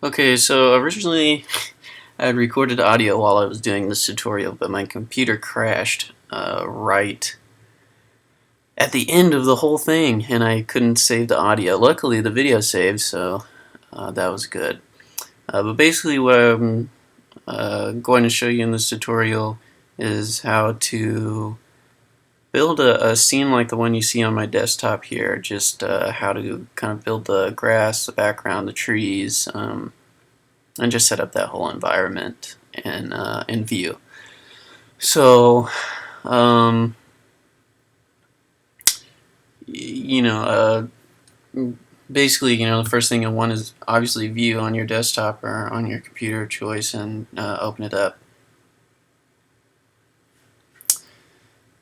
Okay, so originally I had recorded audio while I was doing this tutorial, but my computer crashed right at the end of the whole thing, and I couldn't save the audio. Luckily, the video saved, so that was good. But basically, what I'm going to show you in this tutorial is how to build a scene like the one you see on my desktop here. Just how to kind of build the grass, the background, the trees, and just set up that whole environment in Vue. So, um, you know, basically, the first thing you want is obviously Vue on your desktop or on your computer of choice, and open it up.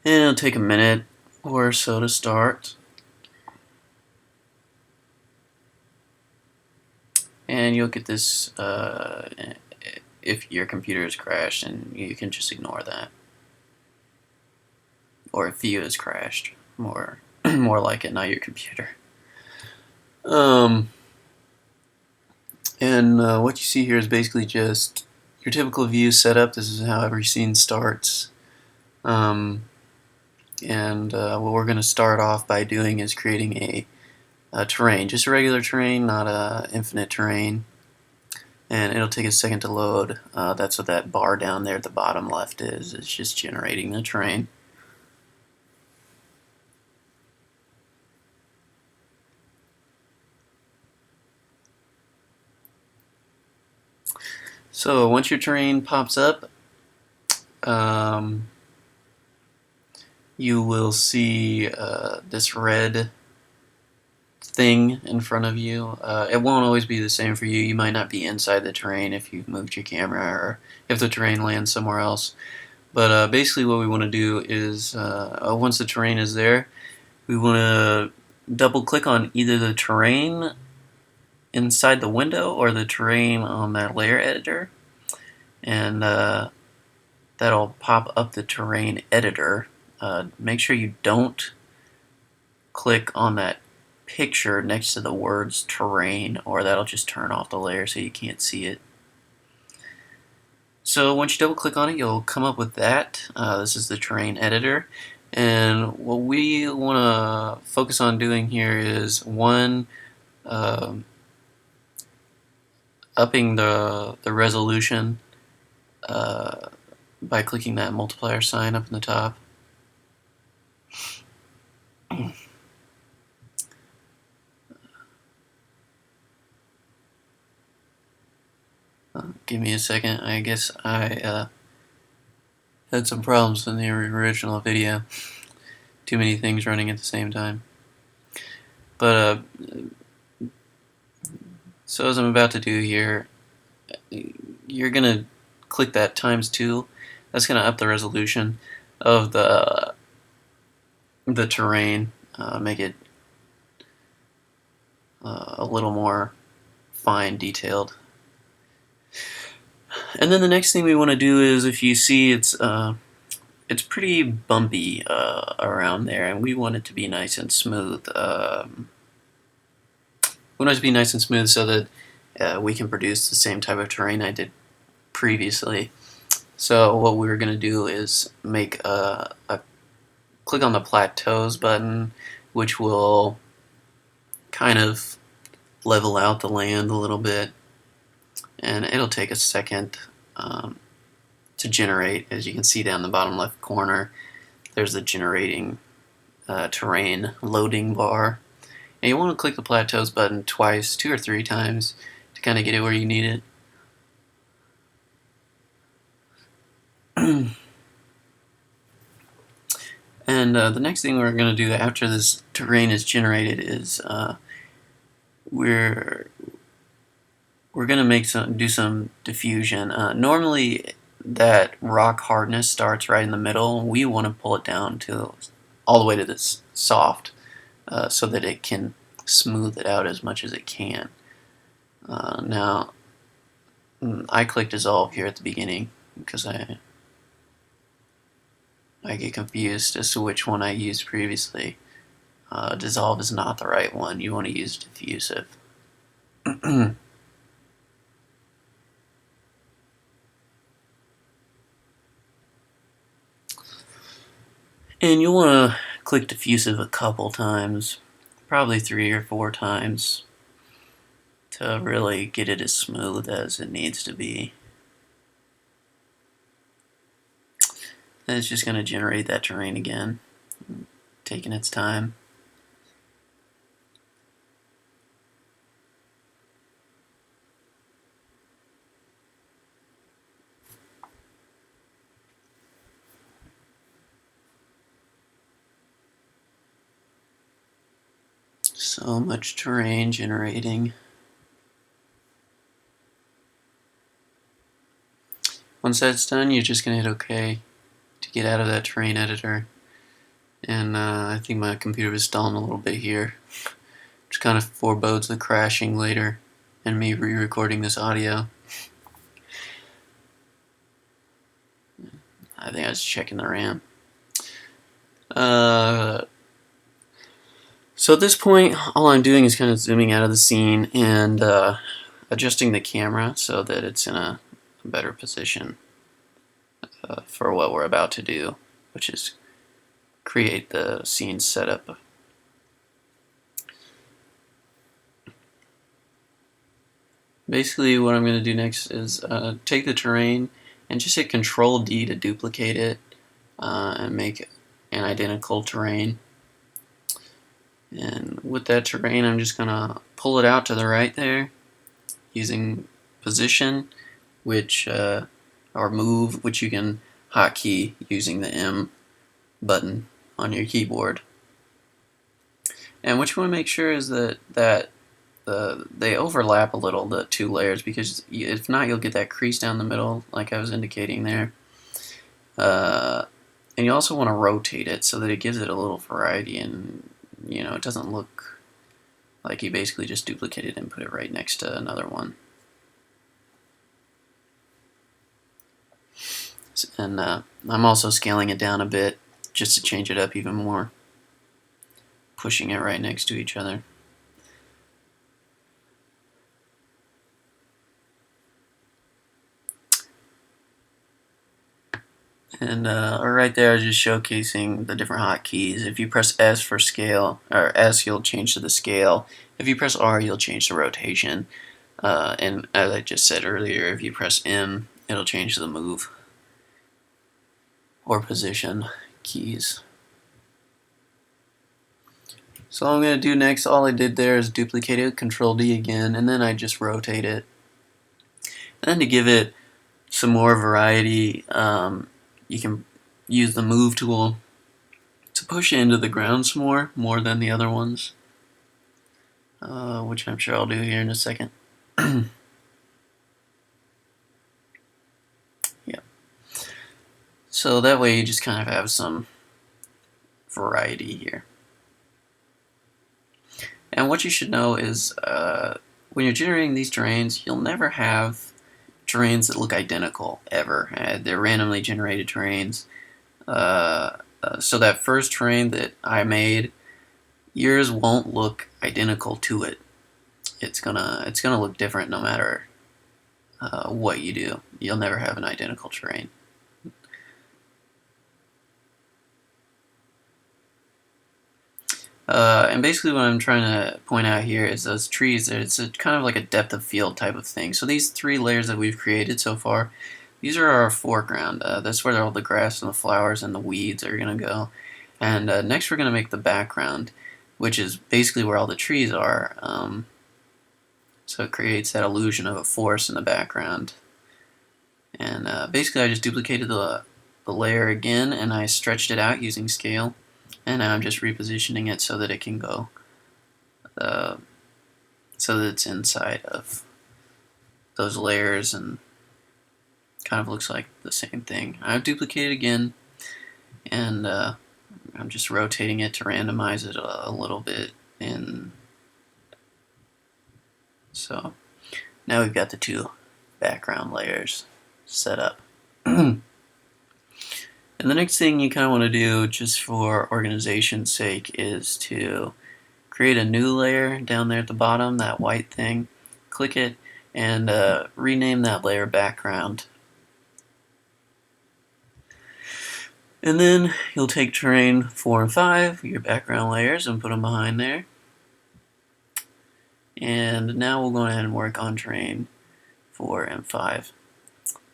And it'll take a minute or so to start. And you'll get this if your computer has crashed, and you can just ignore that. Or if Vue has crashed, more more like it, not your computer. Um, and what you see here is basically just your typical Vue setup. This is how every scene starts. What we're going to start off by doing is creating a terrain, just a regular terrain, not a infinite terrain. And it'll take a second to load. That's what that bar down there at the bottom left is. It's just generating the terrain. So once your terrain pops up, you will see this red thing in front of you. It won't always be the same for you. You might not be inside the terrain if you've moved your camera or if the terrain lands somewhere else. But basically what we want to do is, once the terrain is there, we want to double click on either the terrain inside the window or the terrain on that layer editor, and that'll pop up the terrain editor. Make sure you don't click on that picture next to the words terrain, or that'll just turn off the layer so you can't see it. So once you double click on it, you'll come up with that. This is the terrain editor, and what we want to focus on doing here is one, upping the resolution by clicking that multiplier sign up in the top. Give me a second. I guess I had some problems in the original video. Too many things running at the same time. But so as I'm about to do here, you're gonna click that ×2. That's gonna up the resolution of the terrain, make it a little more fine detailed. And then the next thing we want to do is, if you see it's pretty bumpy around there, and we want it to be nice and smooth. We want it to be nice and smooth so that we can produce the same type of terrain I did previously. So what we're going to do is make a click on the plateaus button, which will kind of level out the land a little bit, and it'll take a second to generate. As you can see down the bottom left corner, there's the generating terrain loading bar, and you want to click the plateaus button twice, 2 or 3 times, to kind of get it where you need it. And the next thing we're going to do after this terrain is generated is we're going to do some diffusion. Normally that rock hardness starts right in the middle. We want to pull it down to all the way to this soft, so that it can smooth it out as much as it can. Now I click dissolve here at the beginning because I get confused as to which one I used previously. Dissolve is not the right one. You want to use diffusive. And you'll want to click diffusive a couple times, probably 3 or 4 times, to really get it as smooth as it needs to be. And it's just going to generate that terrain again, taking its time. So much terrain generating. Once that's done, you're just going to hit OK to get out of that terrain editor. And I think my computer was stalling a little bit here, which kind of forebodes the crashing later and me re-recording this audio. I think I was checking the RAM. So at this point, all I'm doing is kind of zooming out of the scene and adjusting the camera so that it's in a better position for what we're about to do, which is create the scene setup. Basically, what I'm going to do next is take the terrain and just hit Control D to duplicate it and make an identical terrain. And with that terrain, I'm just going to pull it out to the right there using position, which or move, which you can hotkey using the M button on your keyboard. And what you want to make sure is that they overlap a little, the two layers, because if not, you'll get that crease down the middle, like I was indicating there. And you also want to rotate it so that it gives it a little variety, and it doesn't look like you basically just duplicated and put it right next to another one. And I'm also scaling it down a bit just to change it up even more, pushing it right next to each other. And right there, just showcasing the different hotkeys. If you press S for scale, or S, you'll change to the scale. If you press R, you'll change to rotation. And as I just said earlier, if you press M, it'll change to the move or position keys. So all I'm going to do next, all I did there is duplicate it, Control D again, and then I just rotate it. And then to give it some more variety, you can use the move tool to push it into the ground some more than the other ones, which I'm sure I'll do here in a second. Yeah. So that way you just kind of have some variety here. And what you should know is when you're generating these terrains, you'll never have terrains that look identical ever. They're randomly generated terrains. So that first terrain that I made, yours won't look identical to it. It's gonna look different no matter what you do. You'll never have an identical terrain. And basically what I'm trying to point out here is those trees, it's kind of like a depth of field type of thing. So these 3 layers that we've created so far, these are our foreground. That's where all the grass and the flowers and the weeds are going to go. And next we're going to make the background, which is basically where all the trees are. So it creates that illusion of a forest in the background. And basically I just duplicated the layer again, and I stretched it out using scale. And now I'm just repositioning it so that it can go, so that it's inside of those layers and kind of looks like the same thing. I've duplicated again, and I'm just rotating it to randomize it a little bit. And so now we've got the 2 background layers set up. And the next thing you kind of want to do, just for organization's sake, is to create a new layer down there at the bottom, that white thing. Click it and rename that layer background. And then you'll take terrain 4 and 5, your background layers, and put them behind there. And now we'll go ahead and work on terrain 4 and 5.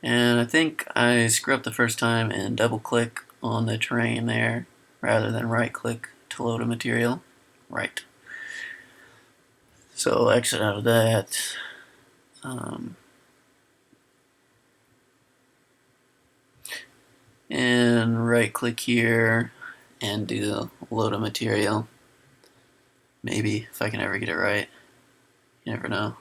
And I think I screw up the first time and double click on the terrain there rather than right click to load a material. Right. So I'll exit out of that. And right click here and do load a material. Maybe, if I can ever get it right. You never know.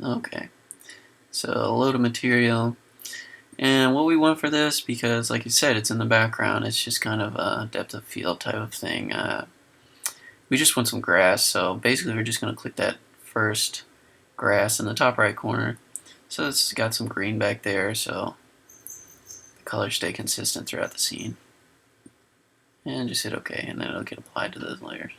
Okay, so load a material. And what we want for this, because like you said, it's in the background, it's just kind of a depth of field type of thing. We just want some grass, so basically we're just going to click that first grass in the top right corner. So it's got some green back there, so the colors stay consistent throughout the scene. And just hit OK, and then it'll get applied to those layers.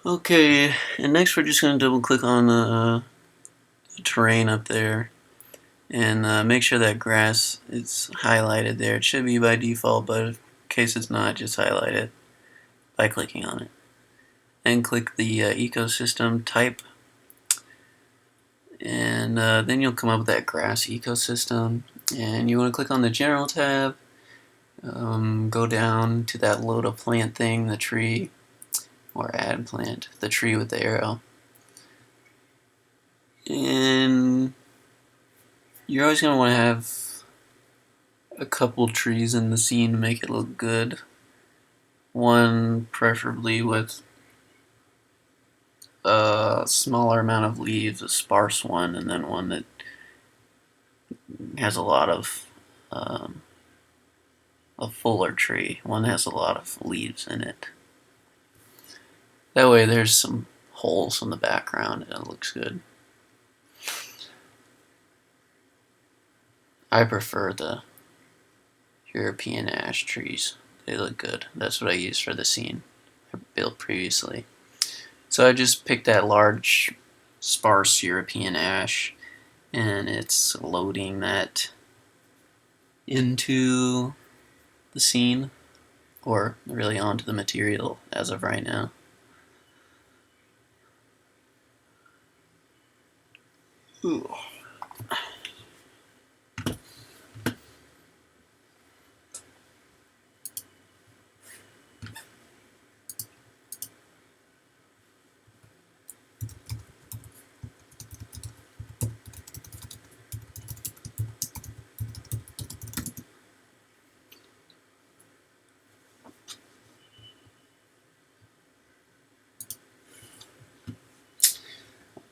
Okay, and next we're just going to double click on the terrain up there and make sure that grass is highlighted there. It should be by default, but in case it's not, just highlight it by clicking on it. And click the ecosystem type, and then you'll come up with that grass ecosystem. And you want to click on the general tab, go down to that load a plant thing, the tree, or add plant, the tree with the arrow. And you're always going to want to have a couple trees in the scene to make it look good. One preferably with a smaller amount of leaves, a sparse one, and then one that has a lot of a fuller tree. One that has a lot of leaves in it. That way there's some holes in the background and it looks good. I prefer the European ash trees. They look good. That's what I used for the scene I built previously. So I just picked that large, sparse European ash, and it's loading that into the scene, or really onto the material as of right now. Ooh.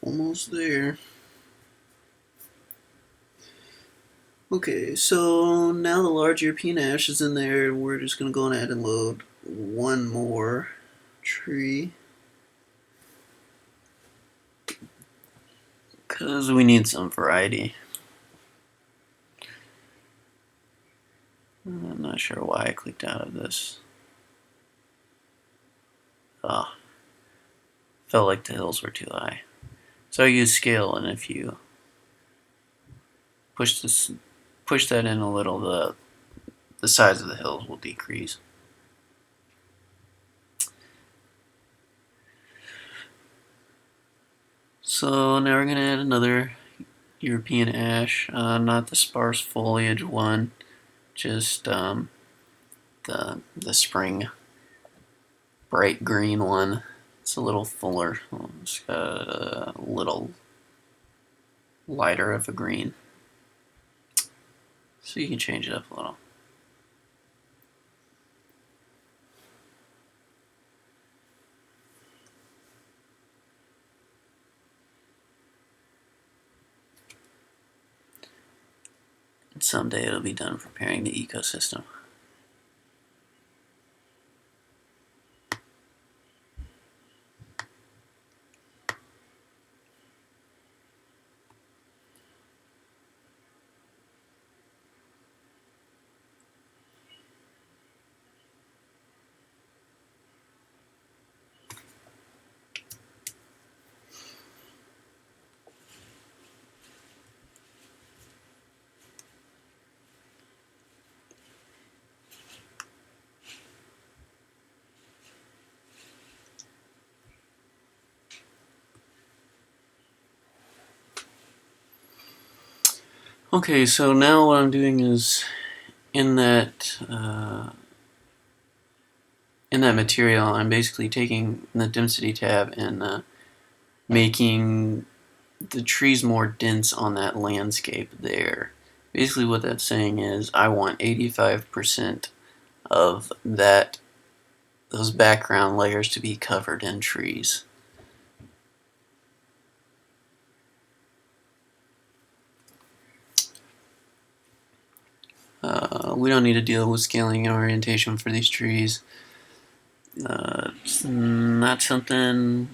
Almost there. Okay, so now the large European ash is in there. We're just going to go ahead and load one more tree, because we need some variety. I'm not sure why I clicked out of this. Felt like the hills were too high. So I use scale, and if you push that in a little, the size of the hills will decrease. So now we're going to add another European ash, not the sparse foliage one, just the spring bright green one. It's a little fuller. It's got a little lighter of a green. So you can change it up a little. And someday it'll be done preparing the ecosystem. Okay, so now what I'm doing is in that material, I'm basically taking the density tab and making the trees more dense on that landscape there. Basically, what that's saying is I want 85% of those background layers to be covered in trees. We don't need to deal with scaling and orientation for these trees. It's not something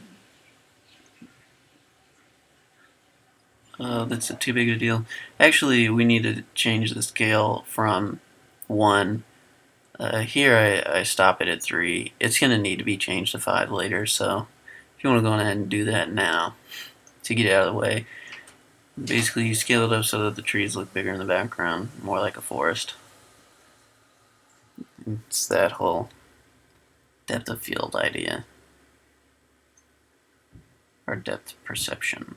that's too big a deal. Actually, we need to change the scale from 1. Here I stop it at 3. It's going to need to be changed to 5 later, so if you want to go ahead and do that now to get it out of the way, basically you scale it up so that the trees look bigger in the background, more like a forest. It's that whole depth of field idea, or depth perception.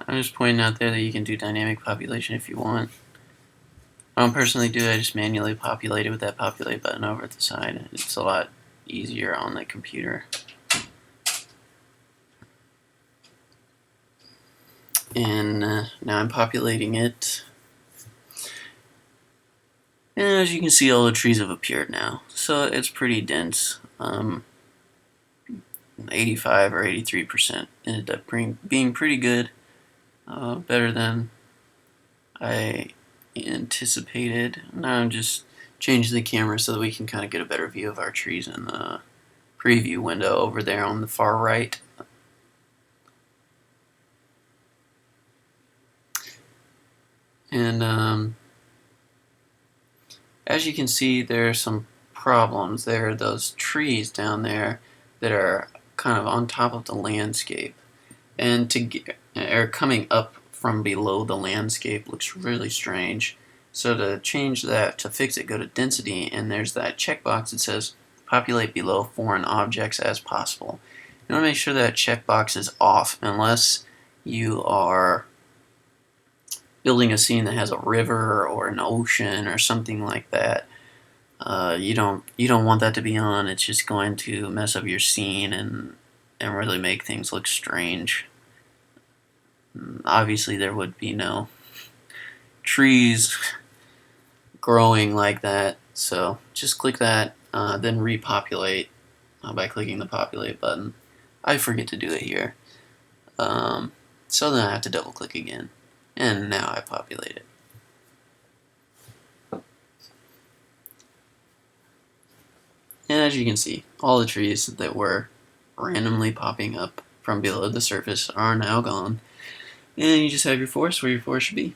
I'm just pointing out there that you can do dynamic population if you want. I don't personally do it, I just manually populate it with that populate button over at the side. It's a lot easier on the computer. And now I'm populating it. And as you can see, all the trees have appeared now. So it's pretty dense. 85 or 83% ended up being pretty good. Better than I anticipated. Now I'm just changing the camera so that we can kind of get a better view of our trees in the preview window over there on the far right. And as you can see, there are some problems. There are those trees down there that are kind of on top of the landscape, and or coming up from below the landscape looks really strange. So to change that, to fix it, go to density, and there's that checkbox that says populate below foreign objects as possible. You want to make sure that checkbox is off unless you are building a scene that has a river or an ocean or something like that. You don't want that to be on. It's just going to mess up your scene and really make things look strange. Obviously, there would be no trees growing like that, so just click that, then repopulate by clicking the populate button. I forget to do it here, so then I have to double click again, and now I populate it. And as you can see, all the trees that were randomly popping up from below the surface are now gone, and you just have your forest where your forest should be.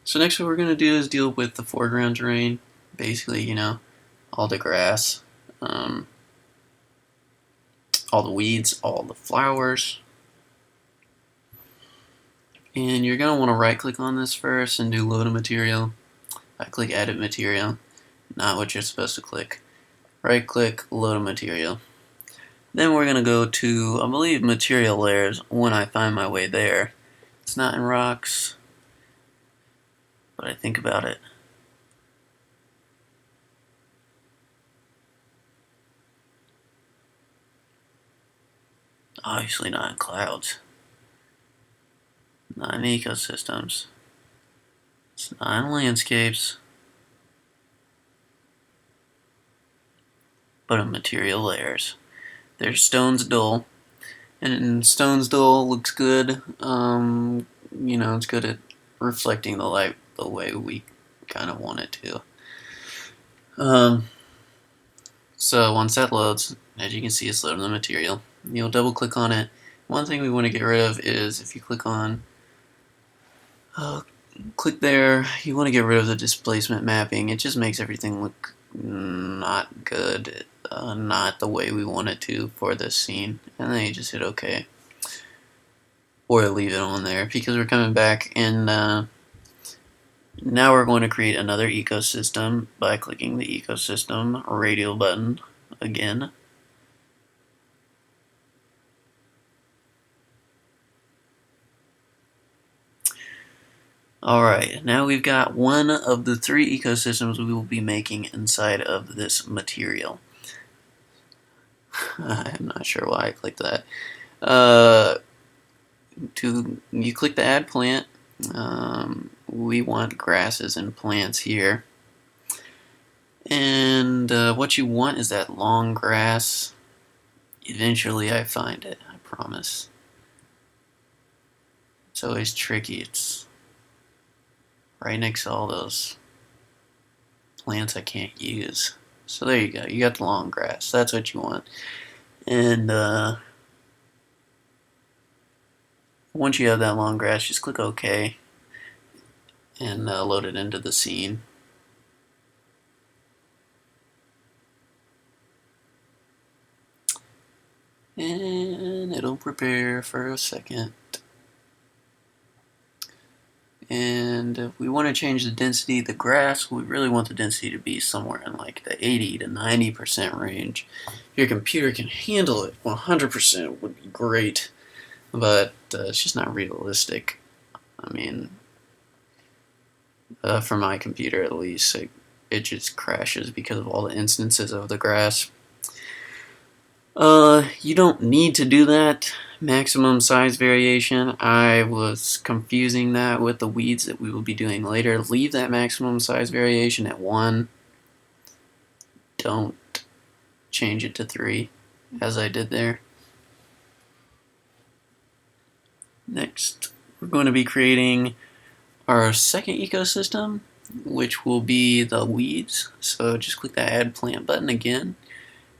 So next what we're going to do is deal with the foreground terrain. Basically, all the grass, all the weeds, all the flowers. And you're going to want to right click on this first and do load a material. I click edit material, not what you're supposed to click. Right click, load a material. Then we're going to go to, I believe, material layers when I find my way there. It's not in rocks, but I think about it. Obviously not in clouds. Not in ecosystems. It's not in landscapes. But in material layers. There's stones dull. And stones dull looks good. It's good at reflecting the light the way we kind of want it to. So once that loads, as you can see, it's loading the material. You'll double click on it. One thing we want to get rid of is if you click on, click there, you want to get rid of the displacement mapping. It just makes everything look not good, not the way we want it to for this scene. And then you just hit OK. Or leave it on there because we're coming back and now we're going to create another ecosystem by clicking the ecosystem radial button again. Alright, now we've got one of the three ecosystems we will be making inside of this material. I'm not sure why I clicked that. You click the add plant. We want grasses and plants here. And what you want is that long grass. Eventually I find it, I promise. It's always tricky. It's right next to all those plants I can't use. So there you go. You got the long grass. That's what you want. And once you have that long grass, just click OK and load it into the scene. And it'll prepare for a second. And if we want to change the density of the grass, we really want the density to be somewhere in like the 80 to 90% range. If your computer can handle it, 100% would be great, but it's just not realistic. I mean, for my computer at least, it just crashes because of all the instances of the grass. You don't need to do that. Maximum size variation, I was confusing that with the weeds that we will be doing later. Leave that maximum size variation at 1. Don't change it to 3, as I did there. Next, we're going to be creating our second ecosystem, which will be the weeds. So just click the add plant button again,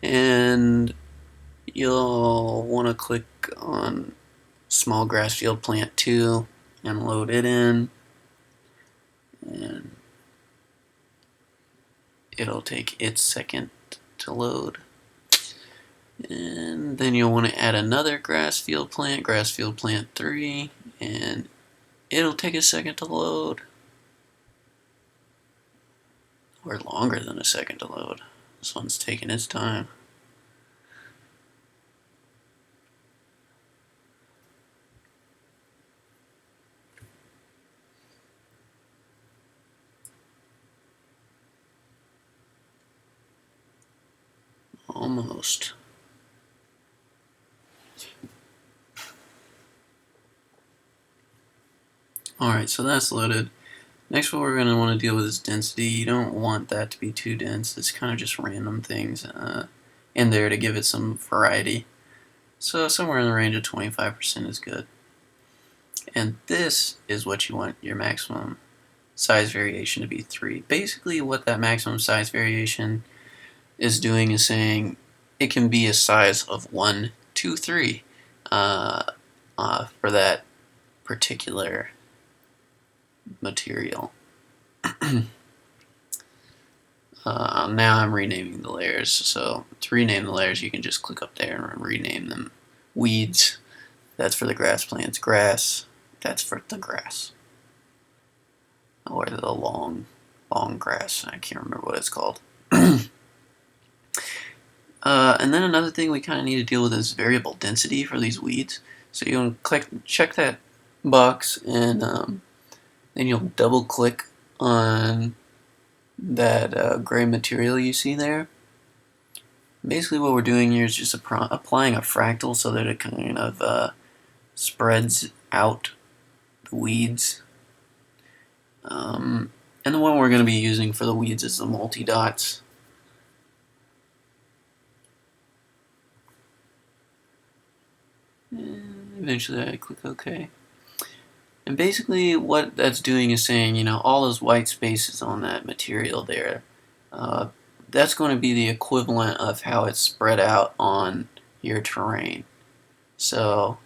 and you'll want to click on small grass field plant 2 and load it in, and it'll take its second to load. And then you'll want to add another grass field plant 3, and it'll take a second to load, or longer than a second to load. This one's taking its time. Almost. Alright, so that's loaded. Next, what we're going to want to deal with is density. You don't want that to be too dense. It's kind of just random things in there to give it some variety. So somewhere in the range of 25% is good. And this is what you want your maximum size variation to be, 3. Basically, what that maximum size variation is doing is saying it can be a size of 1, 2, 3 for that particular material. Now I'm renaming the layers. So to rename the layers, you can just click up there and rename them. Weeds, that's for the grass plants. Grass, that's for the grass. Or the long grass. I can't remember what it's called. And then another thing we kind of need to deal with is variable density for these weeds. So you'll check that box, and then you'll double click on that gray material you see there. Basically what we're doing here is just applying a fractal so that it kind of spreads out the weeds. And the one we're going to be using for the weeds is the multi-dots. And eventually I click OK. And basically what that's doing is saying, you know, all those white spaces on that material there, that's going to be the equivalent of how it's spread out on your terrain. So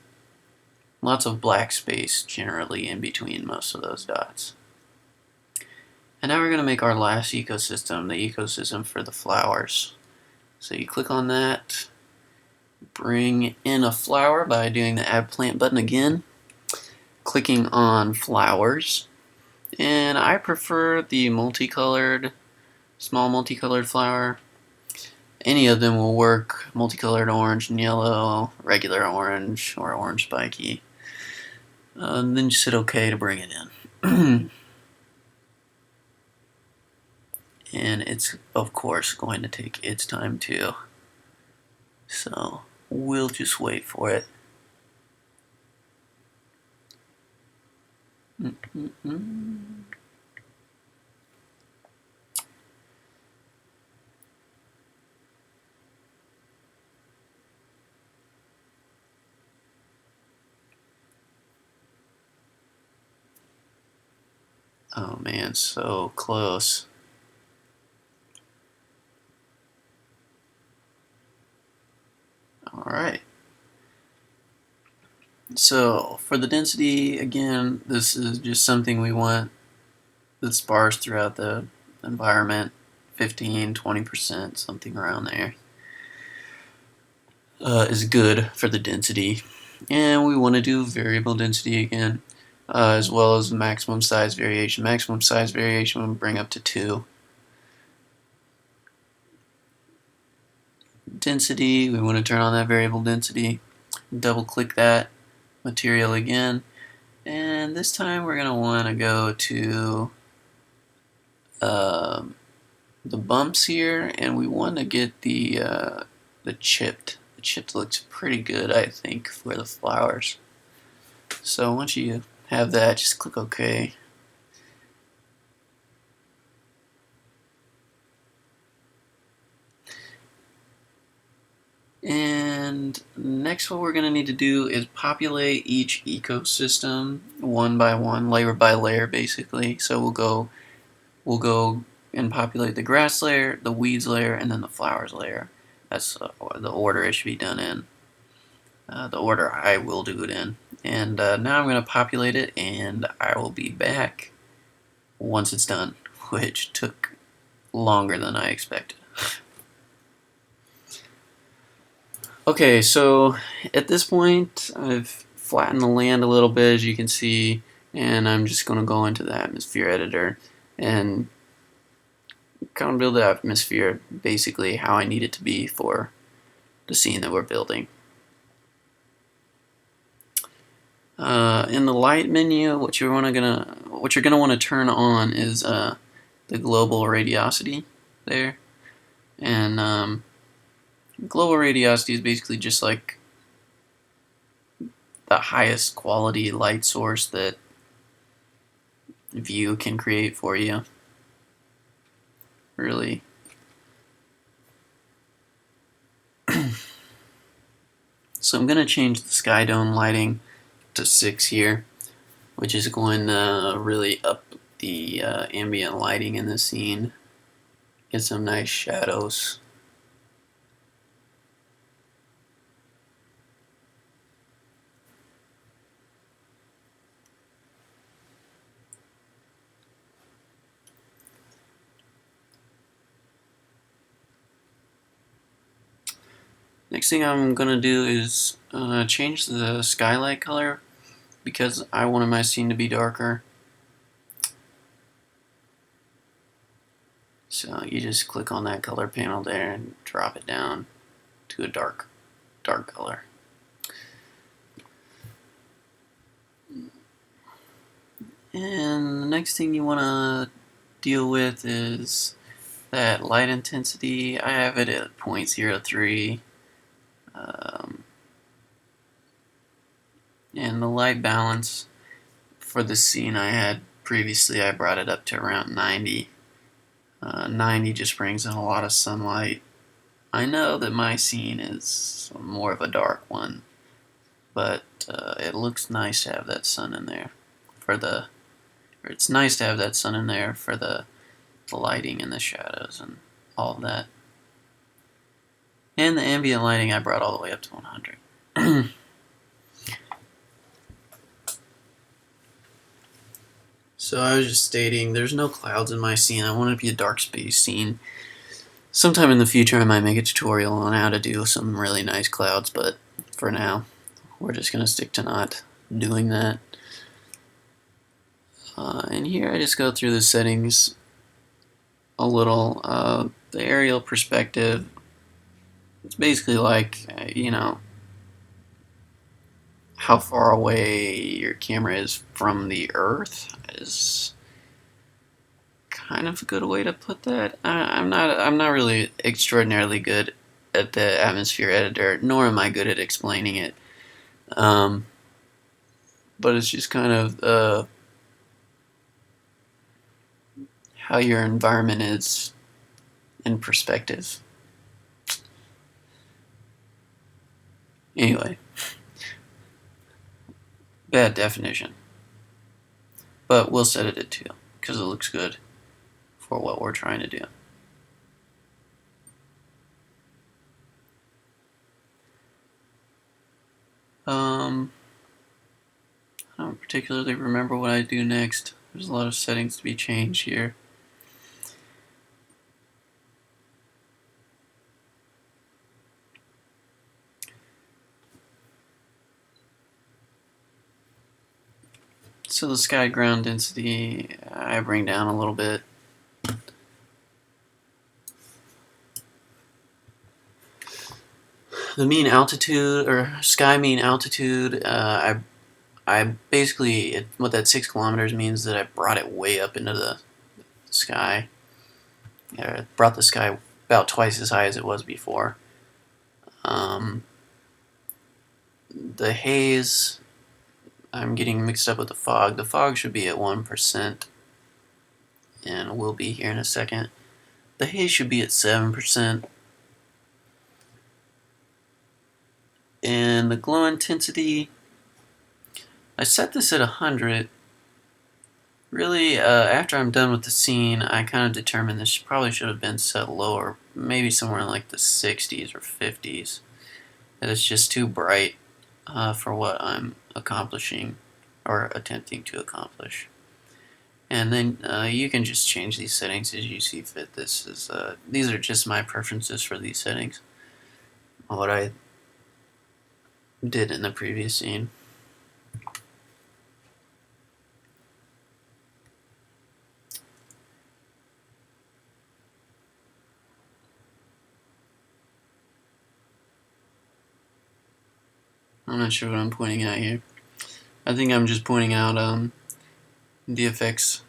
lots of black space generally in between most of those dots. And now we're going to make our last ecosystem, the ecosystem for the flowers. So you click on that, bring in a flower by doing the add plant button again, clicking on flowers, and I prefer the multicolored, small multicolored flower. Any of them will work, multicolored orange and yellow, regular orange, or orange spiky. And then just hit OK to bring it in. And it's, of course, going to take its time too. So we'll just wait for it. Oh man, so close. Alright. So for the density, again, this is just something we want that's sparse throughout the environment. 15-20%, something around there, is good for the density. And we want to do variable density again, as well as maximum size variation. Maximum size variation will bring up to 2. Density, we want to turn on that variable density. Double click that material again, and this time we're going to want to go to the bumps here, and we want to get the chipped. The chipped looks pretty good, I think, for the flowers. So once you have that, just click OK. And next, what we're going to need to do is populate each ecosystem one by one, layer by layer, basically. So we'll go and populate the grass layer, the weeds layer, and then the flowers layer. That's the order it should be done in. The order I will do it in. And now I'm going to populate it, and I will be back once it's done, which took longer than I expected. Okay, so at this point, I've flattened the land a little bit, as you can see, and I'm just going to go into the atmosphere editor and kind of build the atmosphere basically how I need it to be for the scene that we're building. In the light menu, what you're gonna want to turn on is the global radiosity there, and global radiosity is basically just like the highest quality light source that View can create for you. Really. So I'm going to change the sky dome lighting to 6 here, which is going to really up the ambient lighting in the scene. Get some nice shadows. Next thing I'm going to do is change the skylight color because I wanted my scene to be darker. So you just click on that color panel there and drop it down to a dark color. And the next thing you want to deal with is that light intensity. I have it at 0.03. And the light balance for the scene I had previously, I brought it up to around 90. 90 just brings in a lot of sunlight. I know that my scene is more of a dark one, but it looks nice to have that sun in there for the, or it's nice to have that sun in there for the lighting and the shadows and all of that. And the ambient lighting I brought all the way up to 100. So I was just stating, there's no clouds in my scene. I want it to be a dark space scene. Sometime in the future I might make a tutorial on how to do some really nice clouds, but for now, we're just going to stick to not doing that. And here I just go through the settings a little. The aerial perspective, it's basically like, you know, how far away your camera is from the Earth is kind of a good way to put that. I'm not really extraordinarily good at the atmosphere editor, nor am I good at explaining it. But it's just kind of how your environment is in perspective. Anyway, bad definition. But we'll set it at 2 because it looks good for what we're trying to do. I don't particularly remember what I do next. There's a lot of settings to be changed here. So the sky ground density I bring down a little bit. The mean altitude, or sky mean altitude, I basically, what that 6 kilometers means that I brought it way up into the sky. I brought the sky about twice as high as it was before. The haze, I'm getting mixed up with the fog. The fog should be at 1%, and will be here in a second. The haze should be at 7%. And the glow intensity, I set this at 100. Really, after I'm done with the scene, I kind of determined this probably should have been set lower, maybe somewhere in like the 60s or 50s. That it's just too bright for what I'm accomplishing or attempting to accomplish. And then you can just change these settings as you see fit. These are just my preferences for these settings. What I did in the previous scene. I'm not sure what I'm pointing out here. I think I'm just pointing out the effects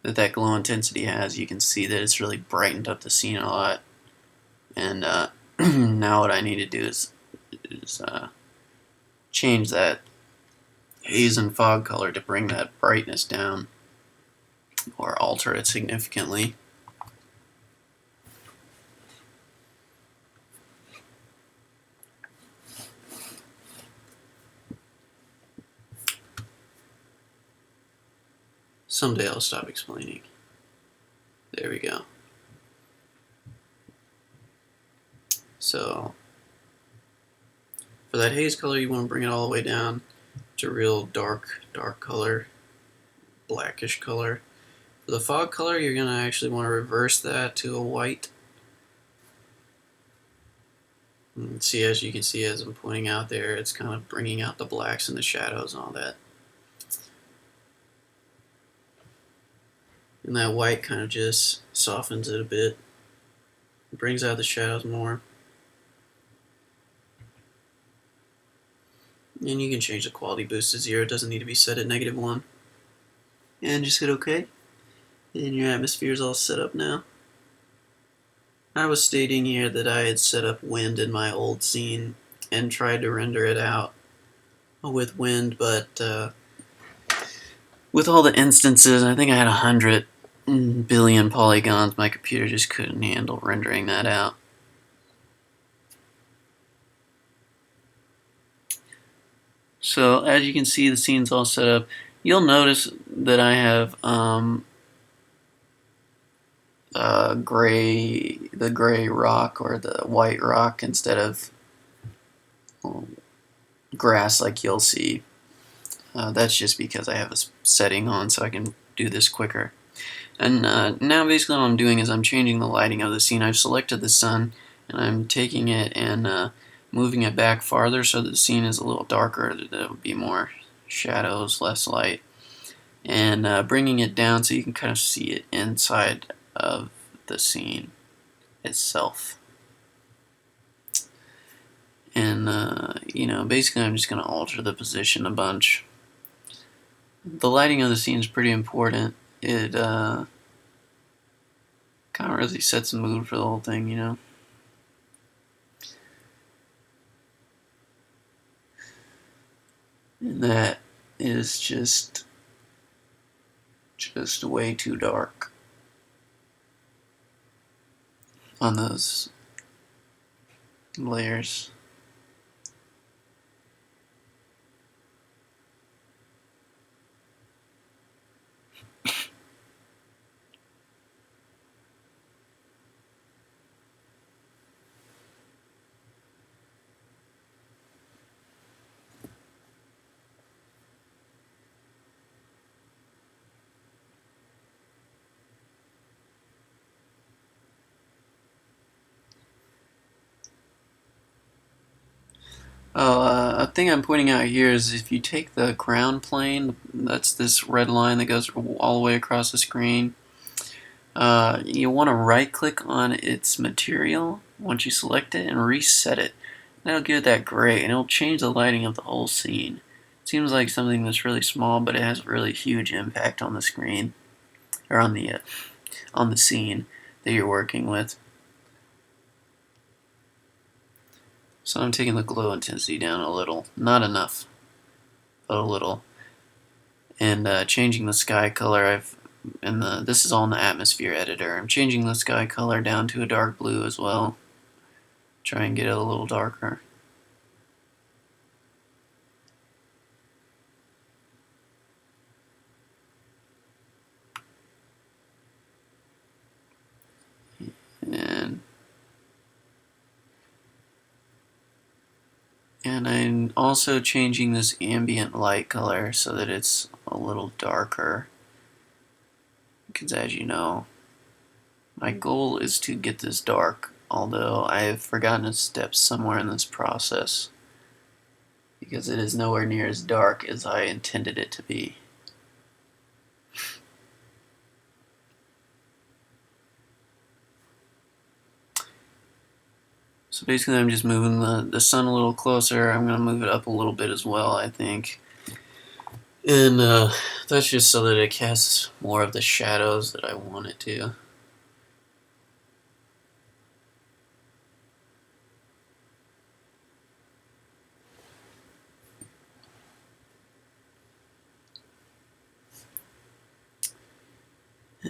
that glow intensity has. You can see that it's really brightened up the scene a lot. And now what I need to do is change that haze and fog color to bring that brightness down or alter it significantly. Someday I'll stop explaining. There we go. So for that haze color, you want to bring it all the way down to real dark color, blackish color. For the fog color, you're going to actually want to reverse that to a white. And see, as you can see, as I'm pointing out there, it's kind of bringing out the blacks and the shadows and all that. And that white kind of just softens it a bit. It brings out the shadows more. And you can change the quality boost to 0. It doesn't need to be set at -1. And just hit OK. And your atmosphere is all set up now. I was stating here that I had set up wind in my old scene and tried to render it out with wind, but with all the instances, I think I had 100 billion polygons, my computer just couldn't handle rendering that out. So as you can see, the scene's all set up. You'll notice that I have the gray rock or the white rock instead of grass like you'll see. That's just because I have a setting on so I can do this quicker. And now basically what I'm doing is I'm changing the lighting of the scene. I've selected the sun and I'm taking it and moving it back farther so the scene is a little darker. There will be more shadows, less light. And bringing it down so you can kind of see it inside of the scene itself. And you know, basically I'm just going to alter the position a bunch. The lighting of the scene is pretty important. It kind of really sets the mood for the whole thing, you know. And that is just way too dark on those layers. Oh, a thing I'm pointing out here is if you take the ground plane, that's this red line that goes all the way across the screen, you want to right click on its material once you select it and reset it. That'll give it that gray and it'll change the lighting of the whole scene. It seems like something that's really small, but it has a really huge impact on the screen, or on the scene that you're working with. So I'm taking the glow intensity down a little, not enough, but a little, and changing the sky color. This is all in the atmosphere editor. I'm changing the sky color down to a dark blue as well. Try and get it a little darker. And I'm also changing this ambient light color so that it's a little darker. Because as you know, my goal is to get this dark, although I have forgotten a step somewhere in this process. Because it is nowhere near as dark as I intended it to be. So basically I'm just moving the sun a little closer. I'm going to move it up a little bit as well, I think. And that's just so that it casts more of the shadows that I want it to.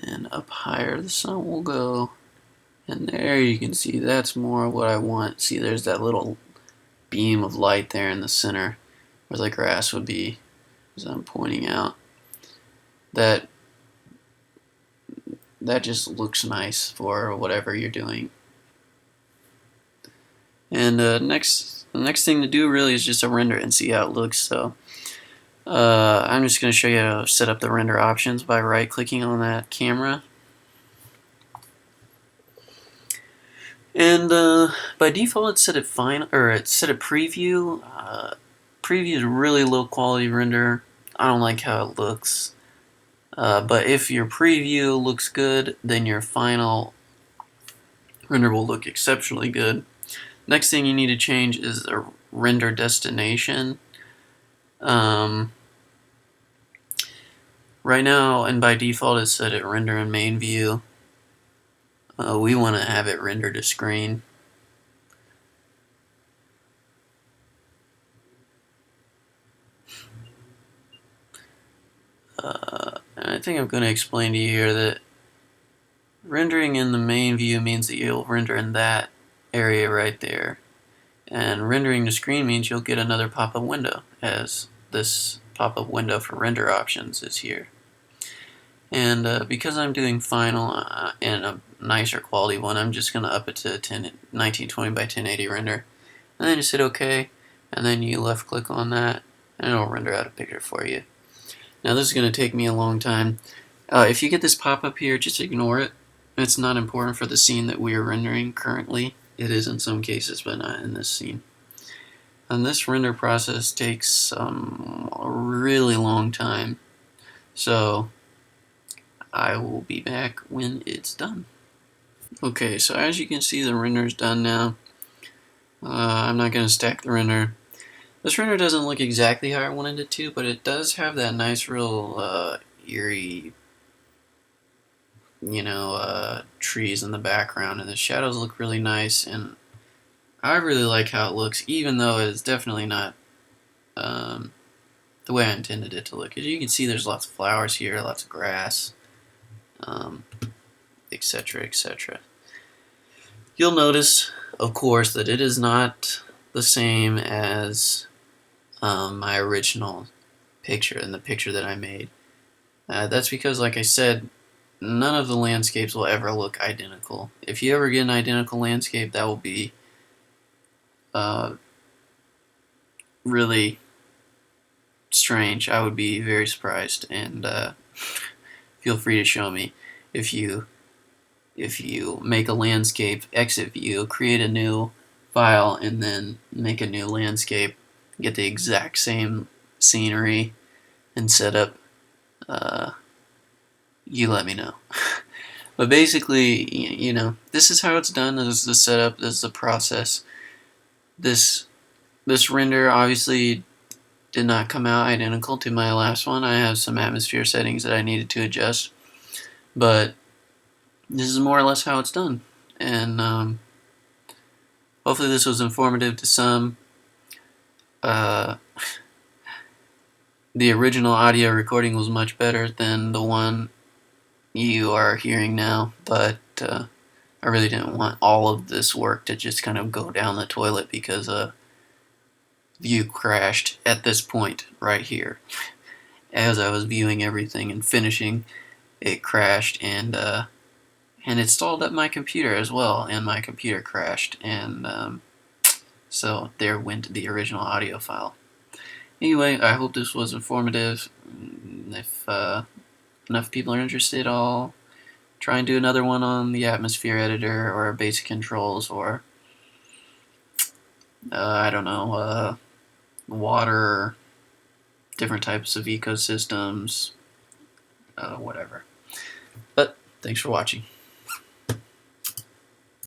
And up higher the sun will go. And there you can see that's more what I want. See, there's that little beam of light there in the center where the grass would be, as I'm pointing out. That just looks nice for whatever you're doing. And the next thing to do really is just to render it and see how it looks. So I'm just going to show you how to set up the render options by right clicking on that camera. And by default it's set at final, or it's set at preview. Preview is really low quality render. I don't like how it looks. But if your preview looks good, then your final render will look exceptionally good. Next thing you need to change is the render destination. Right now, and by default, it's set at render in main view. We want to have it render to screen. And I think I'm going to explain to you here that rendering in the main view means that you'll render in that area right there. And rendering to screen means you'll get another pop-up window, as this pop-up window for render options is here. And because I'm doing final and a nicer quality one, I'm just going to up it to 1920 by 1080 render. And then just hit OK, and then you left click on that, and it'll render out a picture for you. Now this is going to take me a long time. If you get this pop-up here, just ignore it. It's not important for the scene that we are rendering currently. It is in some cases, but not in this scene. And this render process takes a really long time. So I will be back when it's done. Okay, so as you can see, the render is done now. I'm not going to stack the render. This render doesn't look exactly how I wanted it to, but it does have that nice real eerie, trees in the background, and the shadows look really nice, and I really like how it looks, even though it's definitely not um, the way I intended it to look. As you can see, there's lots of flowers here, lots of grass, etc., etc. You'll notice, of course, that it is not the same as my original picture and the picture that I made. That's because, like I said, none of the landscapes will ever look identical. If you ever get an identical landscape, that will be uh, really strange. I would be very surprised, and feel free to show me if you make a landscape exit view, create a new file, and then make a new landscape, get the exact same scenery and setup. You let me know. But basically, this is how it's done. This is the setup. This is the process. This render obviously did not come out identical to my last one. I have some atmosphere settings that I needed to adjust, but this is more or less how it's done. And hopefully this was informative to some. Uh, the original audio recording was much better than the one you are hearing now, but I really didn't want all of this work to just kind of go down the toilet because view crashed at this point right here. As I was viewing everything and finishing, it crashed, and it stalled up my computer as well, and my computer crashed, and so there went the original audio file. Anyway, I hope this was informative. If enough people are interested, I'll try and do another one on the atmosphere editor or basic controls, or I don't know, water, different types of ecosystems, whatever. But thanks for watching.